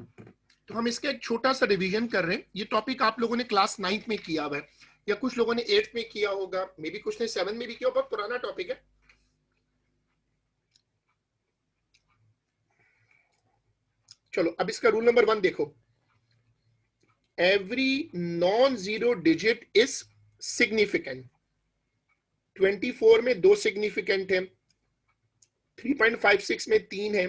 तो हम इसका एक छोटा सा रिवीजन कर रहे हैं। ये टॉपिक आप लोगों ने क्लास 9th में किया हुआ है, या कुछ लोगों ने 8th में किया होगा, मे बी कुछ ने 7 में भी किया, बहुत पुराना टॉपिक है। चलो अब इसका रूल नंबर 1 देखो। Every non zero digit is significant. 24 में 2 सिग्निफिकेंट है, 3.56 में 3 है,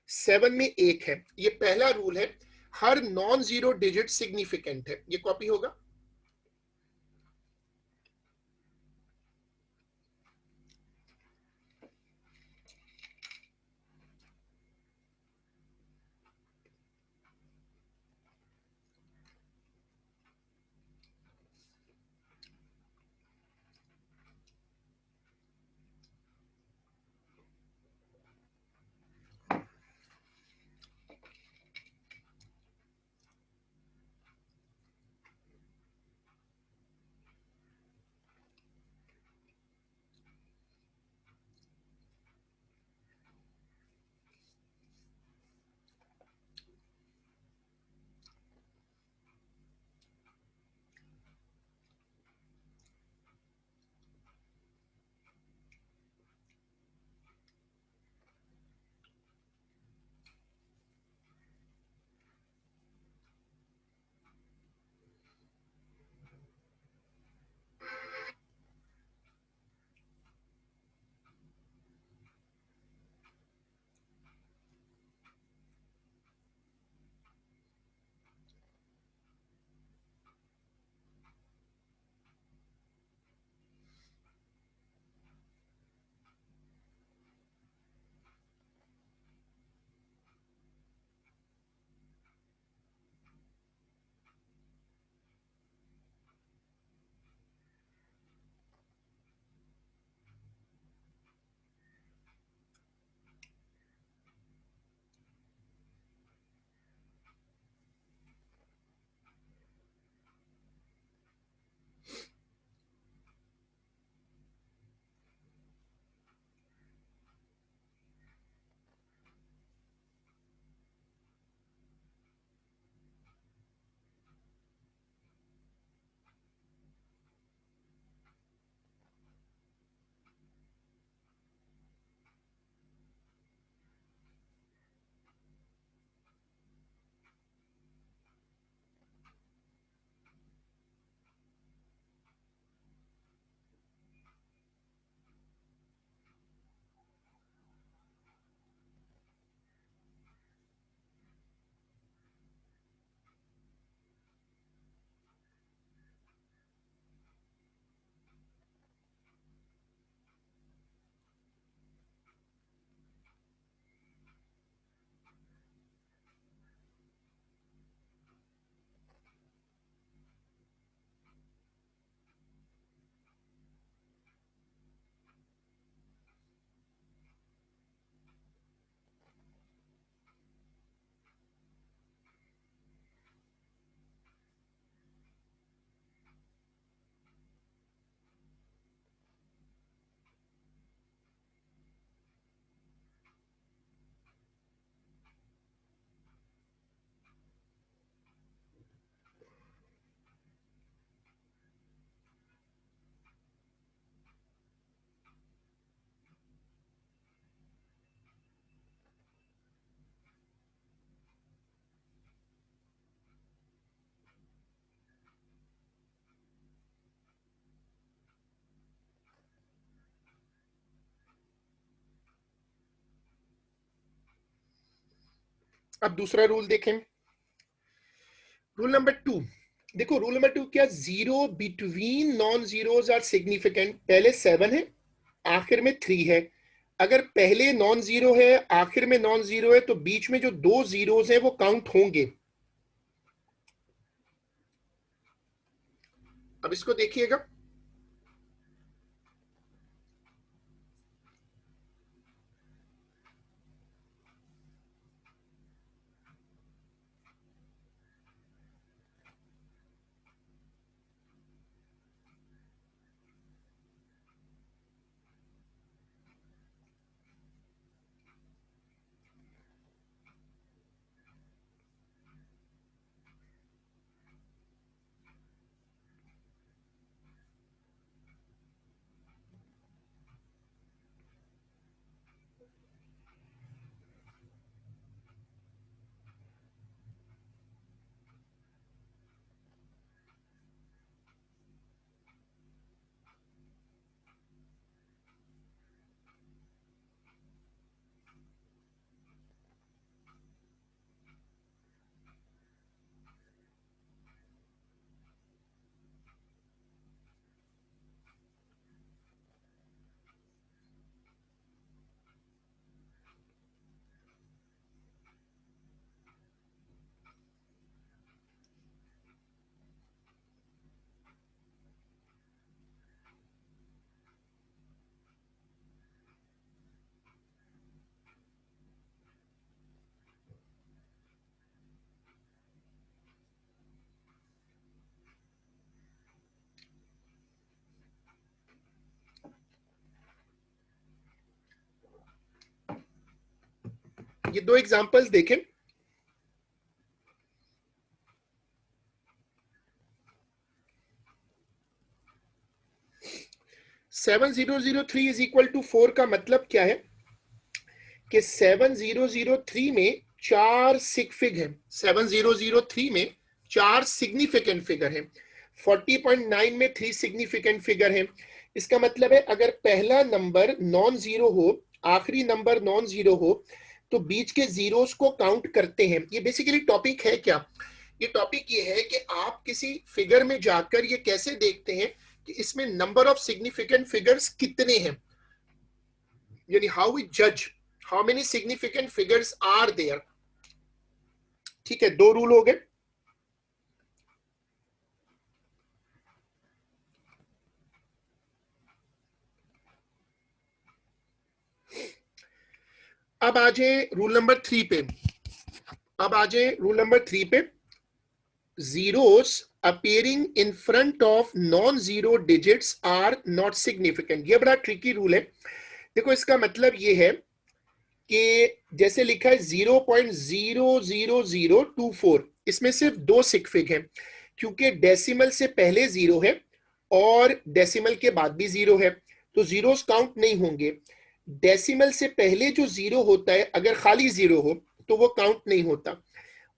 7 में 1 है। ये पहला रूल है, हर नॉन जीरो डिजिट सिग्निफिकेंट है। ये कॉपी होगा। अब दूसरा रूल देखें। रूल नंबर 2 देखो। रूल नंबर 2 क्या? Zero between non zeros are significant. पहले 7 है, आखिर में 3 है। अगर पहले नॉन जीरो है, आखिर में नॉन जीरो है, तो बीच में जो 2 जीरोज हैं वो काउंट होंगे। अब इसको देखिएगा। ये दो एग्जांपल्स देखें। 7003 इज इक्वल टू 4 का मतलब क्या है कि 7003 में 4 सिगफिग है, 7003 में 4 सिग्निफिकेंट फिगर है, 40.9 में 3 सिग्निफिकेंट फिगर है। इसका मतलब है अगर पहला नंबर नॉन जीरो हो, आखिरी नंबर नॉन जीरो हो, तो बीच के जीरोस को काउंट करते हैं। ये बेसिकली टॉपिक है क्या? ये टॉपिक ये है कि आप किसी फिगर में जाकर ये कैसे देखते हैं कि इसमें नंबर ऑफ सिग्निफिकेंट फिगर्स कितने हैं, यानी हाउ वी जज how many significant figures are there. ठीक है, दो रूल हो गए। अब आ जाए रूल नंबर 3 पे। अब आ जाए रूल नंबर 3 पे। zeros appearing in front of non-zero digits are not significant। ये बड़ा ट्रिकी रूल है। देखो इसका मतलब ये है कि जैसे लिखा है 0.00024, इसमें सिर्फ दो सिगफिग हैं, क्योंकि डेसिमल से पहले जीरो है और डेसिमल के बाद भी जीरो है, तो जीरोस काउंट नहीं होंगे। डेसिमल से पहले जो जीरो होता है अगर खाली जीरो हो तो वो काउंट नहीं होता,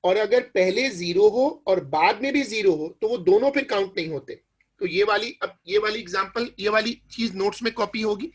और अगर पहले जीरो हो और बाद में भी जीरो हो तो वो दोनों फिर काउंट नहीं होते। तो ये वाली, अब ये वाली एग्जांपल, ये वाली चीज नोट्स में कॉपी होगी।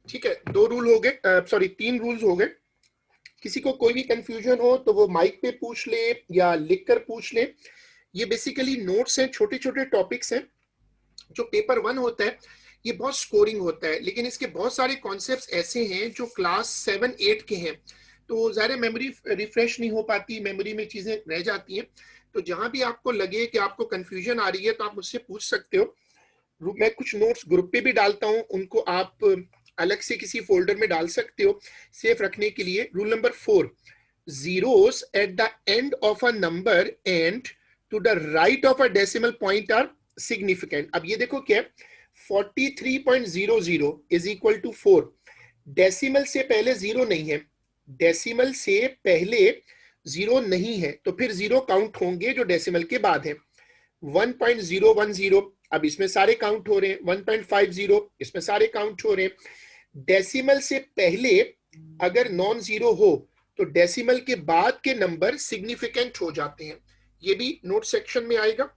ठीक है, 2 रूल हो गए, सॉरी 3 रूल्स हो गए। किसी को कोई भी कंफ्यूजन हो तो वो माइक पे पूछ ले या लिखकर पूछ ले। ये बेसिकली नोट्स हैं, छोटे छोटे टॉपिक्स हैं। जो पेपर 1 होता है ये बहुत स्कोरिंग होता है, लेकिन इसके बहुत सारे कॉन्सेप्ट्स ऐसे हैं जो क्लास 7-8 के हैं, तो ज़्यादा मेमोरी रिफ्रेश नहीं हो पाती, मेमोरी में चीज़ें रह जाती हैं। तो जहां भी आपको लगे कि आपको कंफ्यूजन आ रही है तो आप मुझसे पूछ सकते हो। मैं कुछ नोट्स ग्रुप पे भी डालता हूं, उनको आप अलग से किसी फोल्डर में डाल सकते हो सेफ रखने के लिए। Rule number 4, zeros at the end of a number and to the right of a decimal point are significant। अब ये देखो क्या है, 43.00 is equal to 4। डेसिमल से पहले जीरो नहीं है, डेसिमल से पहले जीरो नहीं है, तो फिर जीरो काउंट होंगे जो डेसिमल के बाद है। 1.010, अब इसमें सारे काउंट हो रहे हैं। 1.50, इसमें सारे काउंट हो रहे हैं। डेसिमल से पहले अगर नॉन जीरो हो तो डेसिमल के बाद के नंबर सिग्निफिकेंट हो जाते हैं। ये भी नोट सेक्शन में आएगा।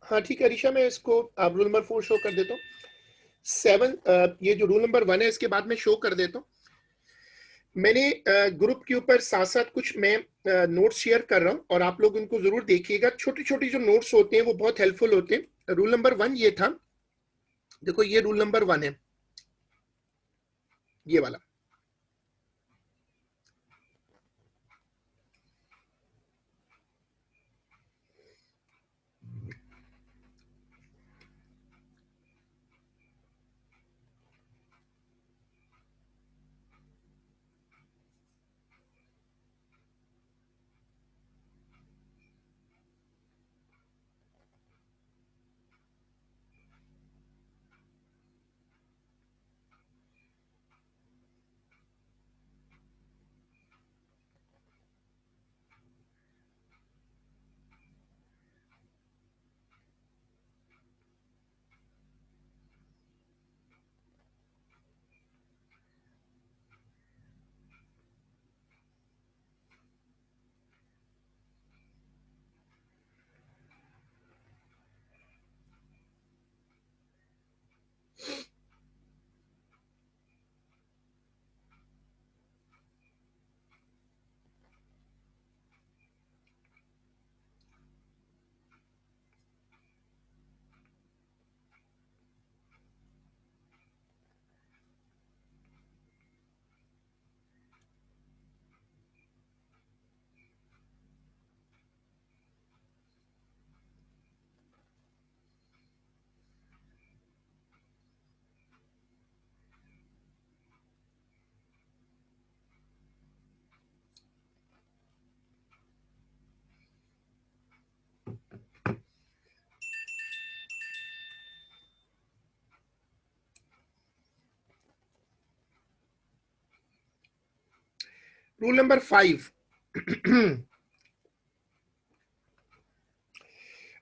हाँ ठीक है ऋषा, मैं इसको अब रूल नंबर 4 शो कर देता हूँ। 7, ये जो रूल नंबर 1 है इसके बाद में शो कर देता हूँ। मैंने ग्रुप के ऊपर साथ साथ कुछ मैं नोट्स शेयर कर रहा हूँ और आप लोग उनको जरूर देखिएगा। छोटी छोटी जो नोट्स होते हैं वो बहुत हेल्पफुल होते हैं। रूल नंबर 1 ये था, देखो ये रूल नंबर 1 है, ये वाला। रूल नंबर 5,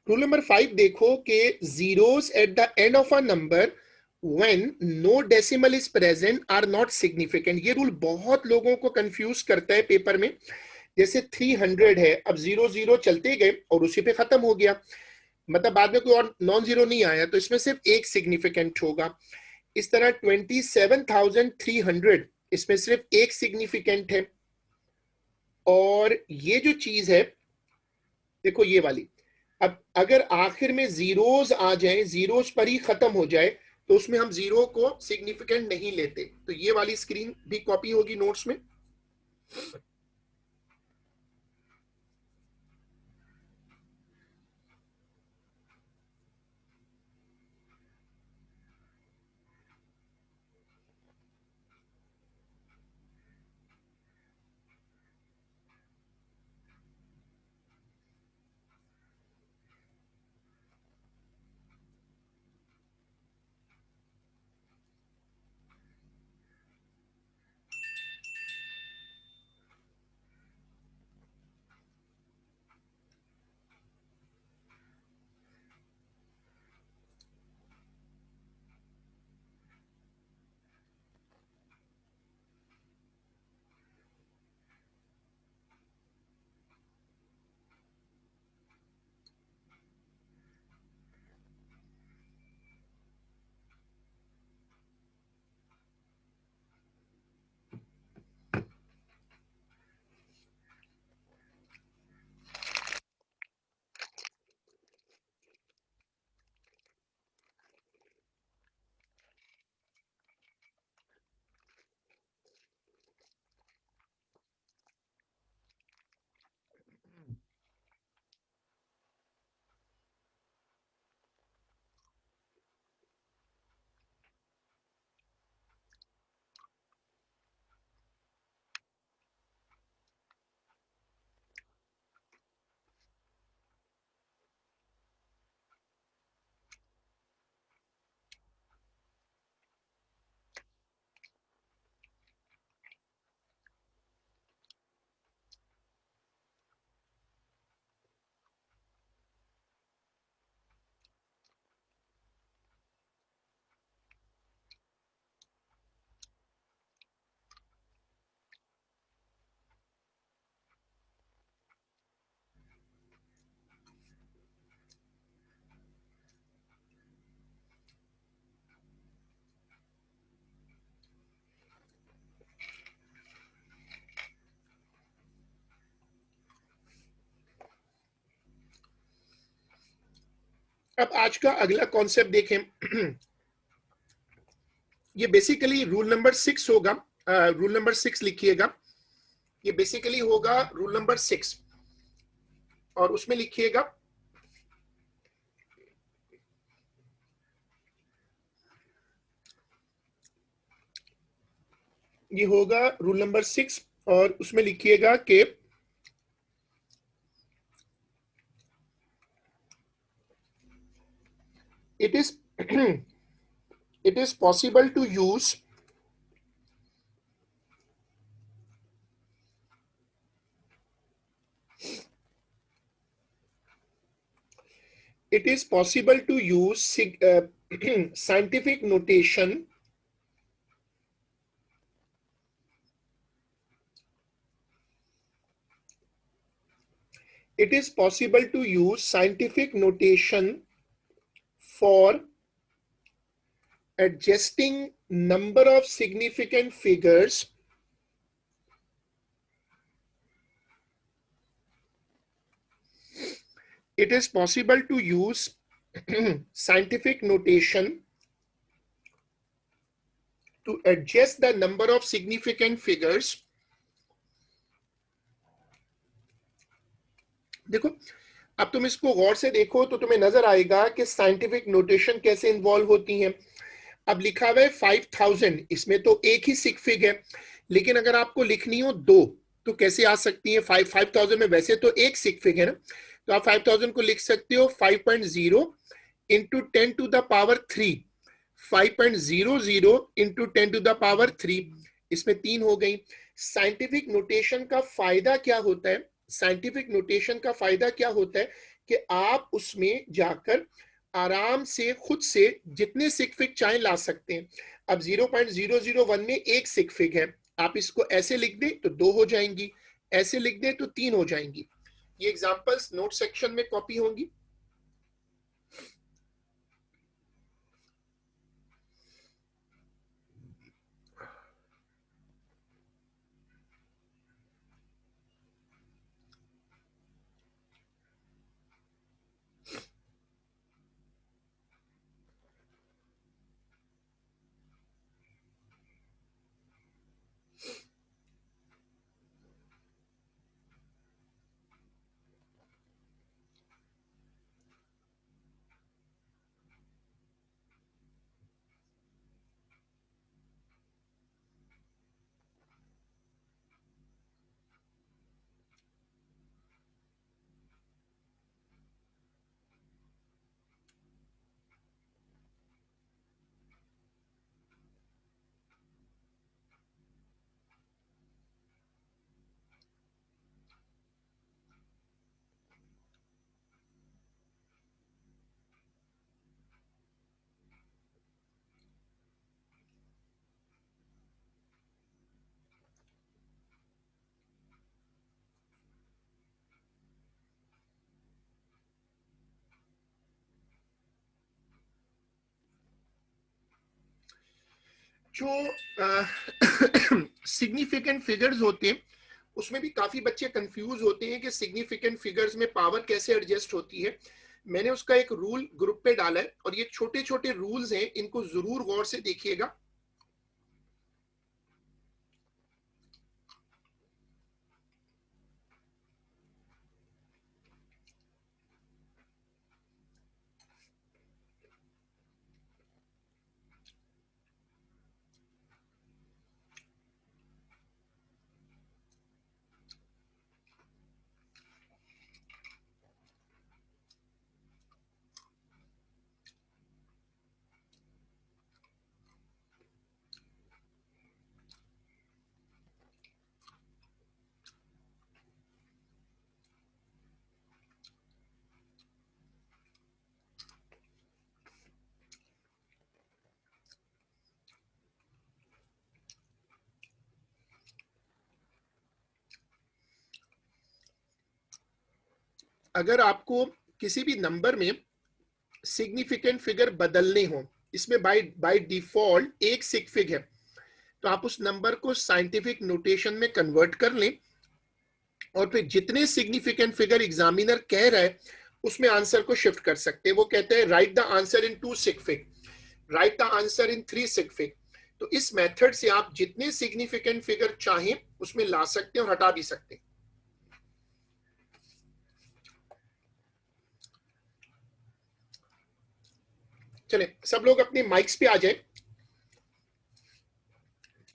रूल नंबर 5 देखो कि zeros at the end of a number when no decimal is present are not significant। ये रूल बहुत लोगों को कंफ्यूज करता है पेपर में। जैसे 300 है, अब 00 चलते गए और उसी पे खत्म हो गया, मतलब बाद में कोई और नॉन जीरो नहीं आया, तो इसमें सिर्फ एक सिग्निफिकेंट होगा। इस तरह 27,300 इसमें सिर्फ एक सिग्निफिकेंट है, और ये जो चीज है देखो ये वाली, अब अगर आखिर में जीरोस आ जाए, जीरोस पर ही खत्म हो जाए, तो उसमें हम जीरो को सिग्निफिकेंट नहीं लेते। तो ये वाली स्क्रीन भी कॉपी होगी नोट्स में। अब आज का अगला कॉन्सेप्ट देखें। ये बेसिकली रूल नंबर 6 होगा। रूल नंबर 6 लिखिएगा। ये बेसिकली होगा रूल नंबर 6, और उसमें लिखिएगा ये होगा रूल नंबर 6, और उसमें लिखिएगा कि it is it is possible to use it is possible to use scientific notation it is possible to use scientific notation for adjusting number of significant figures it is possible to use scientific notation to adjust the number of significant figures। देखो, अब तुम इसको गौर से देखो तो तुम्हें नजर आएगा कि साइंटिफिक नोटेशन कैसे इन्वॉल्व होती हैं। अब लिखा हुआ है 5000, इसमें तो एक ही सिग फिग है, लेकिन अगर आपको लिखनी हो दो तो कैसे आ सकती है? 5000 में वैसे तो एक सिग फिग है ना, तो आप 5000 को लिख सकते हो 5.0 into 10 to the power 3, 5.00 into 10 to the power 3, इसमें 3 हो गई। साइंटिफिक नोटेशन का फायदा क्या होता है? साइंटिफिक नोटेशन का फायदा क्या होता है कि आप उसमें जाकर आराम से खुद से जितने सिग फिग चाहे ला सकते हैं। अब 0.001 में एक सिग फिग है, आप इसको ऐसे लिख दें तो 2 हो जाएंगी, ऐसे लिख दें तो 3 हो जाएंगी। ये एग्जांपल्स नोट सेक्शन में कॉपी होंगी। जो सिग्निफिकेंट फिगर्स होते हैं उसमें भी काफी बच्चे कंफ्यूज होते हैं कि सिग्निफिकेंट फिगर्स में पावर कैसे एडजस्ट होती है। मैंने उसका एक रूल ग्रुप पे डाला है और ये छोटे छोटे रूल्स हैं, इनको जरूर गौर से देखिएगा। अगर आपको किसी भी नंबर में सिग्निफिकेंट फिगर बदलने हो, इसमें बाय डिफॉल्ट एक सिग फिग है, तो आप उस नंबर को साइंटिफिक नोटेशन में कन्वर्ट कर लें और फिर जितने सिग्निफिकेंट फिगर एग्जामिनर कह रहा है उसमें आंसर को शिफ्ट कर सकते हैं। वो कहते हैं write the answer in 2 sig fig, write the answer in 3 sig fig. तो इस मेथड से आप जितने सिग्निफिकेंट फिगर चाहें उसमें ला सकते हैं और हटा भी सकते हैं। चले सब लोग अपने माइक्स पे आ जाए,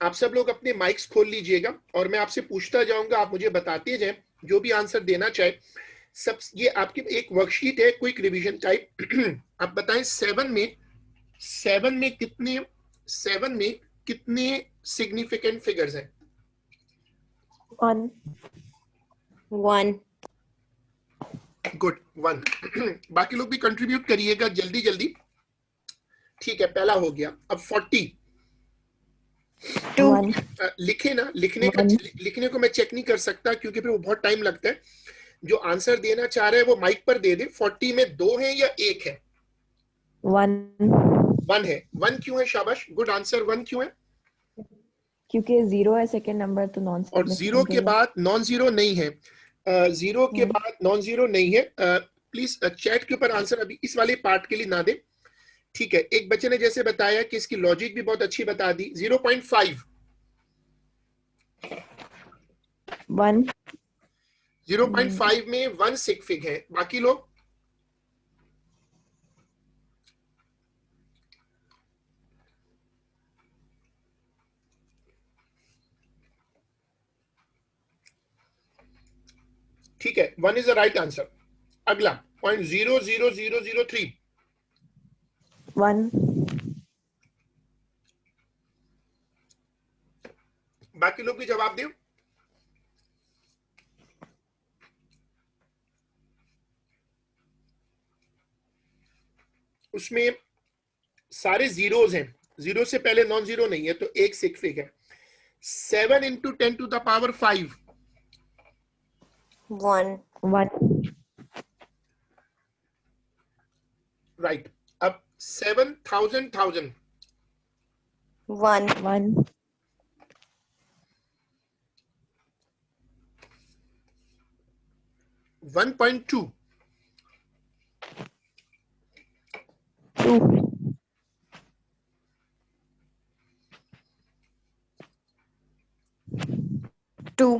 आप सब लोग अपने माइक्स खोल लीजिएगा और मैं आपसे पूछता जाऊंगा, आप मुझे बताते जाएं जो भी आंसर देना चाहे। सब ये आपकी एक वर्कशीट है, क्विक रिवीजन टाइप। आप बताएं 7 में कितने सिग्निफिकेंट फिगर्स हैं? 1 1 गुड, 1। बाकी लोग भी कंट्रीब्यूट करिएगा जल्दी जल्दी। ठीक है, पहला हो गया। अब 40 2 लिखे ना, लिखने को मैं चेक नहीं कर सकता क्योंकि फिर वो बहुत टाइम लगता है। जो आंसर देना चाह रहे हैं वो माइक पर दे दे। 40 में 2 है या 1 है? 1 है। 1 क्यों है? शाबाश, गुड आंसर। 1 क्यों है? क्योंकि 0 है सेकंड नंबर, तो नॉन और 0 के बाद नॉन जीरो नहीं है। 0 के बाद नॉन जीरो नहीं है। प्लीज चैट के ऊपर आंसर अभी इस वाले पार्ट के लिए ना दे। ठीक है, एक बच्चे ने जैसे बताया कि इसकी लॉजिक भी बहुत अच्छी बता दी। 0.5 1 0.5 में 1 सिग फिग है। बाकी लोग? ठीक है, 1 इज द राइट आंसर। अगला 0.00003 1 बाकी लोग भी जवाब दें। उसमें सारे जीरोज हैं, जीरो से पहले नॉन जीरो नहीं है, तो एक सिग फिग है। 7 into 10 to the power 5 1 right. अब 7,000 1 1.2 2 2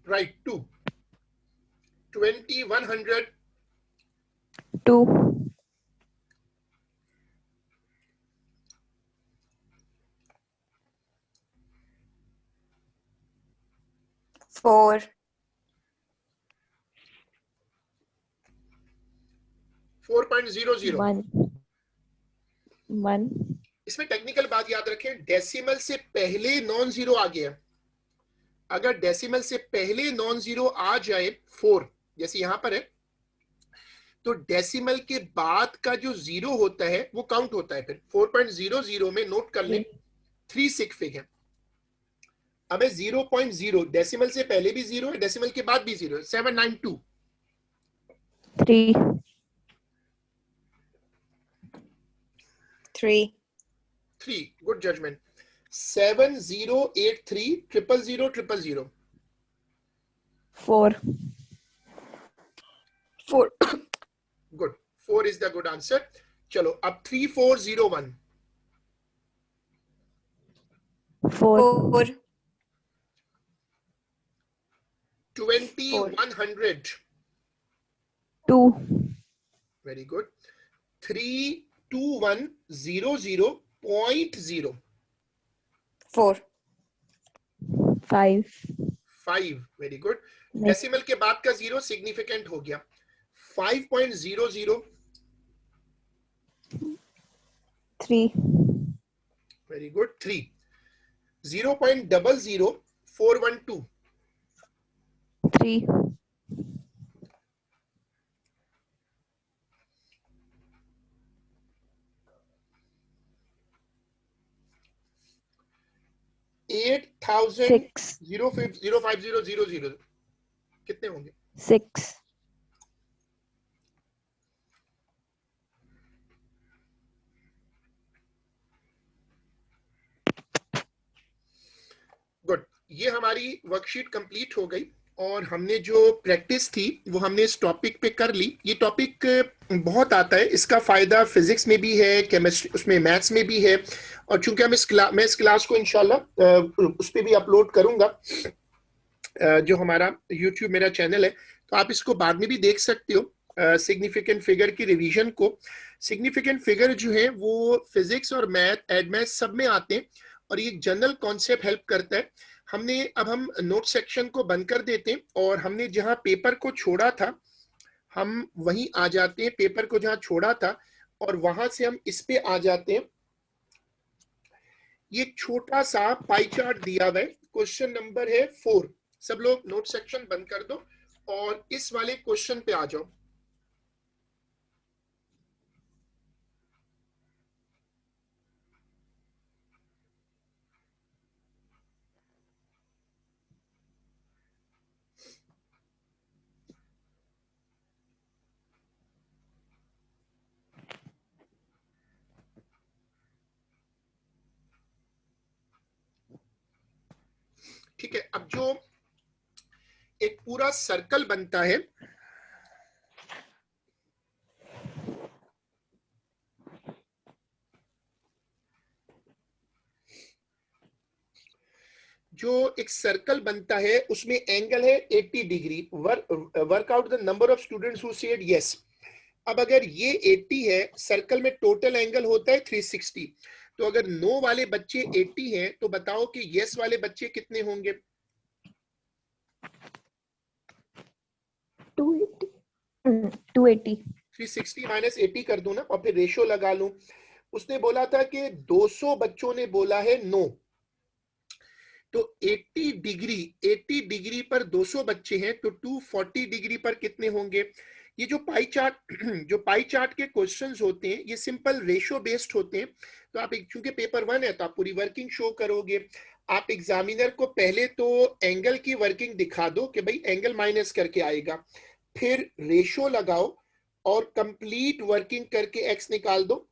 राइट। 2 2100 2 4 4.00 1 इसमें टेक्निकल बात याद रखें, डेसिमल से पहले नॉन जीरो आ गया। अगर डेसिमल से पहले नॉन जीरो आ जाए 4 जैसे यहां पर है, तो डेसिमल के बाद का जो जीरो होता है वो काउंट होता है। फिर 4.00 में नोट कर लें 3 सिग फिग है। अब 0.0 डेसिमल से पहले भी जीरो है, डेसिमल के बाद भी जीरो है। 792 3 3. 3. Good judgment. 7083 000 000. 4. 4. Good. 4 is the good answer. चलो अब 3401. 4. 4. 2100. 2. Very good. 32100.0. 4. 5. 5. Very good. Next. Decimal के बाद का जीरो सिग्निफिकेंट हो गया. 5.00. 3. Very good. 3. 0.00412. 3. 8000 6. 05000. कितने होंगे? 6. गुड. ये हमारी वर्कशीट कंप्लीट हो गई और हमने जो प्रैक्टिस थी वो हमने इस टॉपिक पे कर ली. ये टॉपिक बहुत आता है, इसका फायदा फिजिक्स में भी है, केमिस्ट्री उसमें मैथ्स में भी है. और चूंकि हम मैं इस क्लास को इंशाल्लाह उस पर भी अपलोड करूंगा, जो हमारा यूट्यूब मेरा चैनल है, तो आप इसको बाद में भी देख सकते हो. सिग्निफिकेंट फिगर की रिवीजन को. सिग्निफिकेंट फिगर जो है वो फिजिक्स और मैथ, एडमैथ सब में आते हैं और ये जनरल कॉन्सेप्ट हेल्प करता है. अब हम नोट सेक्शन को बंद कर देते हैं और हमने जहां पेपर को छोड़ा था हम वहीं आ जाते हैं. पेपर को जहां छोड़ा था और वहां से हम इस पे आ जाते हैं. ये छोटा सा पाई चार्ट दिया हुआ है. क्वेश्चन नंबर है 4. सब लोग नोट सेक्शन बंद कर दो और इस वाले क्वेश्चन पे आ जाओ. ठीक है. अब जो एक पूरा सर्कल बनता है, जो एक सर्कल बनता है उसमें एंगल है 80 degree. Work out the number of students who said yes. अब अगर ये 80 है, सर्कल में टोटल एंगल होता है 360. तो अगर नो वाले बच्चे 80 हैं तो बताओ कि यस वाले बच्चे कितने होंगे? 280. 360 माइनस 80 कर दूं ना और फिर रेशो लगा लूं. उसने बोला था कि 200 बच्चों ने बोला है नो. तो 80 डिग्री पर 200 बच्चे हैं तो 240 डिग्री पर कितने होंगे? ये जो पाई चार्ट के क्वेश्चंस होते हैं ये सिंपल रेशो बेस्ड होते हैं. तो आप चूंकि पेपर 1 है तो आप पूरी वर्किंग शो करोगे. आप एग्जामिनर को पहले तो एंगल की वर्किंग दिखा दो कि भाई एंगल माइनस करके आएगा, फिर रेशो लगाओ और कंप्लीट वर्किंग करके एक्स निकाल दो